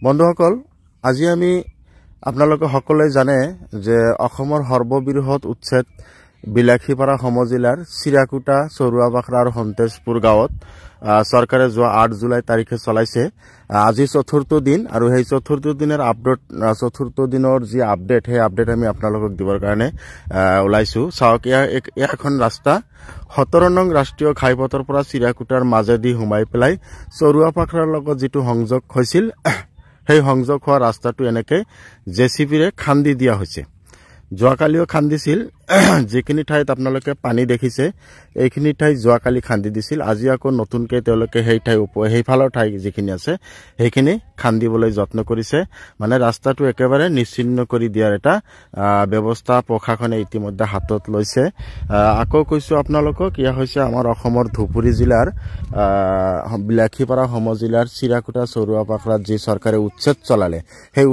বন্ধুসকল, আজি আমি আপোনালোকে সকলোৱে জানে যে অসমৰ সৰ্ববৃহৎ উচ্ছেদ বিলাসীপাৰা সমজিলাৰ চিৰাকুটা, চৰুৱাবাখৰা আৰু সন্তেজপুৰ গাঁৱত চৰকাৰে যোৱা 8 জুলাই তাৰিখে চলাইছে। আজি চতুৰ্থ দিন আৰু সেই চতুৰ্থ দিনৰ চতুৰ্থ দিনৰ যি আপডেট, সেই আপডেট আমি আপোনালোকক দিবৰ কাৰণে ওলাইছো। চাওক, এখন ৰাস্তা 17 নং ৰাষ্ট্ৰীয় ঘাইপথৰ পৰা চিৰাকুটাৰ মাজেদি সোমাই পেলাই চৰুৱাবাখৰাৰ লগত যিটো সংযোগ হৈছিল, সেই সংযোগ হোৱা ৰাস্তাটো এনেকে জেচিবিৰে খান্দি দিয়া হৈছে। যোৱাকালিও খান্দিছিল, যিখিনি ঠাইত আপোনালোকে পানী দেখিছে এইখিনি ঠাই যোৱাকালি খান্দি দিছিল। আজি আকৌ নতুনকৈ তেওঁলোকে সেই ঠাই সেইফালৰ ঠাই যিখিনি আছে সেইখিনি খান্দিবলৈ যত্ন কৰিছে। মানে ৰাস্তাটো একেবাৰে নিশ্চিন্ন কৰি দিয়াৰ এটা ব্যৱস্থা প্ৰশাসনে ইতিমধ্যে হাতত লৈছে। আকৌ কৈছো আপোনালোকক, ইয়া হৈছে আমাৰ অসমৰ ধুবুৰী জিলাৰ বিলাসীপাৰা সমজিলাৰ চিৰাকুটা, চৰুৱাবাখৰাত যি চৰকাৰে উচ্ছেদ চলালে, সেই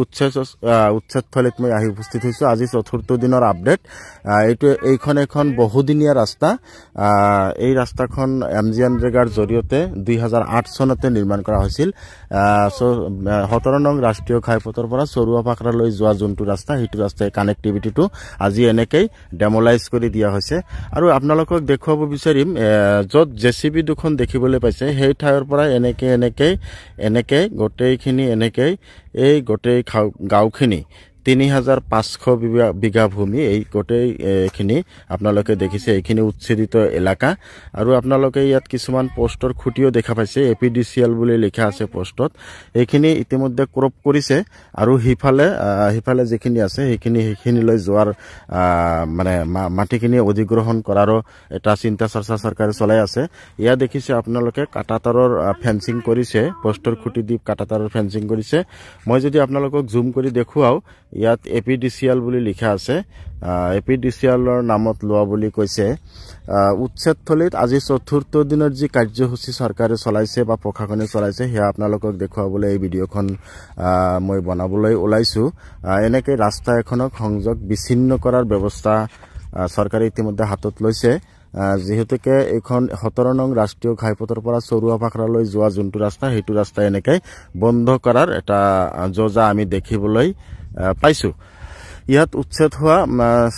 উচ্ছেদস্থলীত মই আহি উপস্থিত হৈছো। আজি চতুৰ্থ দিনৰ আপডেট। এইখন এখন বহুদিনীয়া ৰাস্তা। এই ৰাস্তাখন MGNৰেগাৰ জৰিয়তে 2008 চনতে নিৰ্মাণ কৰা হৈছিল। 17 নং ৰাষ্ট্ৰীয় ঘাইপথৰ পৰা চৰুৱাবাখৰালৈ যোৱা যোনটো ৰাস্তা, সেইটো ৰাস্তাৰ কানেক্টিভিটিটো আজি এনেকেই ডেমলাইজ কৰি দিয়া হৈছে। আৰু আপোনালোকক দেখুৱাব বিচাৰিম, য'ত জেচিবি দুখন দেখিবলৈ পাইছে সেই ঠাইৰ পৰা এনেকে গোটেইখিনি এই গোটেই গাঁওখিনি 3500 বিঘা ভূমি, এই গোটেইখিনি আপোনালোকে দেখিছে। এইখিনি উচ্ছেদিত এলেকা। আৰু আপোনালোকে ইয়াত কিছুমান পোষ্টৰ খুঁটিও দেখা পাইছে, APDCL বুলি লিখা আছে পোষ্টত। এইখিনি ইতিমধ্যে ক্ৰপ কৰিছে আৰু সিফালে যিখিনি আছে সেইখিনিলৈ যোৱাৰ মানে মাটিখিনি অধিগ্ৰহণ কৰাৰো এটা চিন্তা চৰ্চা চৰকাৰে চলাই আছে। ইয়াত দেখিছে আপোনালোকে কাটাতাৰৰ ফেন্সিং কৰিছে, পোষ্টৰ খুঁটি দি কাটাতাৰৰ ফেন্সিং কৰিছে। মই যদি আপোনালোকক জুম কৰি দেখুৱাও, ইয়াত APDCL বুলি লিখা আছে। APDCLৰ নামত লোৱা বুলি কৈছে। উচ্ছেদস্থলীত আজি চতুৰ্থ দিনৰ যি কাৰ্যসূচী চৰকাৰে চলাইছে বা প্ৰশাসনে চলাইছে, সেয়া আপোনালোকক দেখুৱাবলৈ এই ভিডিঅ'খন মই বনাবলৈ ওলাইছো। এনেকে ৰাস্তা এখনক সংযোগ বিচ্ছিন্ন কৰাৰ ব্যৱস্থা চৰকাৰে ইতিমধ্যে হাতত লৈছে। যিহেতুকে এইখন 17 নং ৰাষ্ট্ৰীয় ঘাইপথৰ পৰা চৰুৱাবাখৰালৈ যোৱা যোনটো ৰাস্তা, সেইটো ৰাস্তা এনেকে বন্ধ কৰাৰ এটা যোজা আমি দেখিবলৈ পাইছো। ইয়াত উচ্ছেদ হোৱা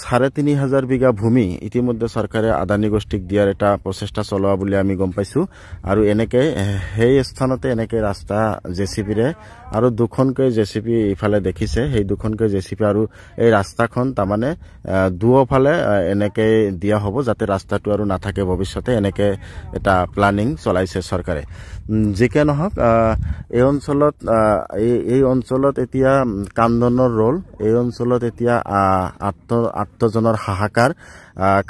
3500 বিঘা ভূমি ইতিমধ্যে চৰকাৰে আদানী গোষ্ঠীক দিয়াৰ এটা প্ৰচেষ্টা চলোৱা বুলি আমি গম পাইছো। আৰু এনেকে সেই স্থানতে এনেকে ৰাস্তা জেচিবিৰে আৰু দুখনকৈ জেচিবি ইফালে দেখিছে, সেই দুখনকৈ জেচিবি আৰু এই ৰাস্তাখন তাৰমানে দুয়োফালে এনেকে দিয়া হ'ব, যাতে ৰাস্তাটো আৰু নাথাকে ভৱিষ্যতে। এনেকে এটা প্লানিং চলাইছে চৰকাৰে। যিকে নহওক, এই অঞ্চলত এতিয়া কান্দনৰ ৰোল। এই অঞ্চলত এতিয়া আত্মজনৰ হাহাকাৰ।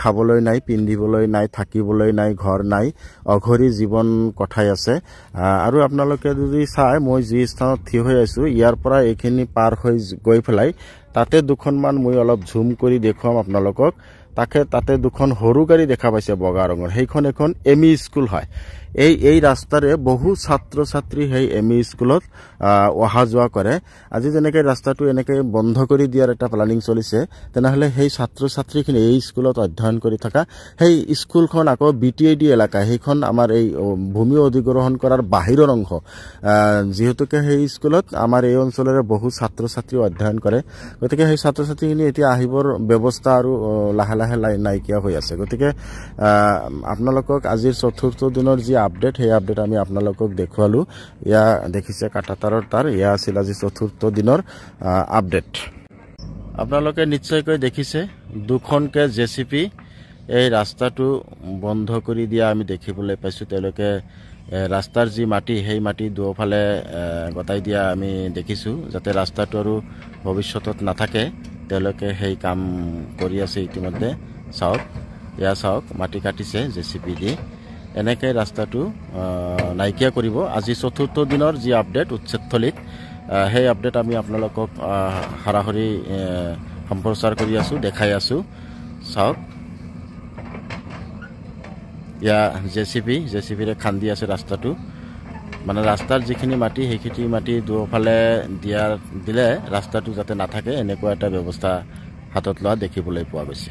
খাবলৈ নাই, পিন্ধিবলৈ নাই, থাকিবলৈ নাই, ঘৰ নাই, অঘৰী জীৱন কটাই আছে। আৰু আপোনালোকে যদি চাই, মই যি স্থানত থিয় হৈ আছো, ইয়াৰ পৰা এইখিনি পাৰ হৈ গৈ পেলাই তাতে দুখনমান মই অলপ ঝুম কৰি দেখুৱাম আপোনালোকক। তাতে দুখন সৰু গাড়ী দেখা পাইছে বগা ৰঙৰ, সেইখন এখন ME স্কুল হয়। এই ৰাস্তাৰে বহু ছাত্ৰ ছাত্ৰী সেই ME স্কুলত অহা যোৱা কৰে। আজি যেনেকে ৰাস্তাটো এনেকে বন্ধ কৰি দিয়াৰ এটা প্লানিং চলিছে, তেনেহলে সেই ছাত্ৰ ছাত্ৰীখিনি এই স্কুলত অধ্যয়ন কৰি থকা সেই স্কুলখন আকৌ BTID এলেকা, সেইখন আমাৰ এই ভূমি অধিগ্ৰহণ কৰাৰ বাহিৰৰ অংশ। যিহেতুকে সেই স্কুলত আমাৰ এই অঞ্চলৰে বহু ছাত্ৰ ছাত্ৰী অধ্যয়ন কৰে, গতিকে সেই ছাত্ৰ ছাত্ৰীখিনি এতিয়া আহিবৰ ব্যৱস্থা আৰু লাহে লাহে নাইকিয়া হৈ আছে। গতিকে আপোনালোকক আজিৰ চতুৰ্থ দিনৰ যি আপডেট, সেই আপডেট আমি আপোনালোকক দেখুৱালো। ইয়া দেখিছে কাটাতাৰৰ তাৰ, ইয়া আছিল আজি চতুৰ্থ দিনৰ আপডেট। আপোনালোকে নিশ্চয়কৈ দেখিছে দুখনকে জেচিপি এই ৰাস্তাটো বন্ধ কৰি দিয়া আমি দেখিবলৈ পাইছো। তেওঁলোকে ৰাস্তাৰ যি মাটি, সেই মাটি দুয়োফালে গতাই দিয়া আমি দেখিছো, যাতে ৰাস্তাটো আৰু ভৱিষ্যতত নাথাকে। তেওঁলোকে সেই কাম কৰি আছে ইতিমধ্যে। চাওক, মাটি কাটিছে জেচিপি দি। এনেকৈ ৰাস্তাটো নাইকিয়া কৰিব। আজি চতুৰ্থ দিনৰ যি আপডেট উচ্ছেদস্থলীত, সেই আপডেট আমি আপোনালোকক হাৰাহাৰি সম্প্ৰচাৰ কৰি আছো, দেখাই আছো। চাওক, ইয়া জেচিবিৰে খান্দি আছে ৰাস্তাটো। মানে ৰাস্তাৰ যিখিনি মাটি, সেইখিনি মাটি দুয়োফালে দিলে ৰাস্তাটো যাতে নাথাকে, এনেকুৱা এটা ব্যৱস্থা হাতত লোৱা দেখিবলৈ পোৱা গৈছে।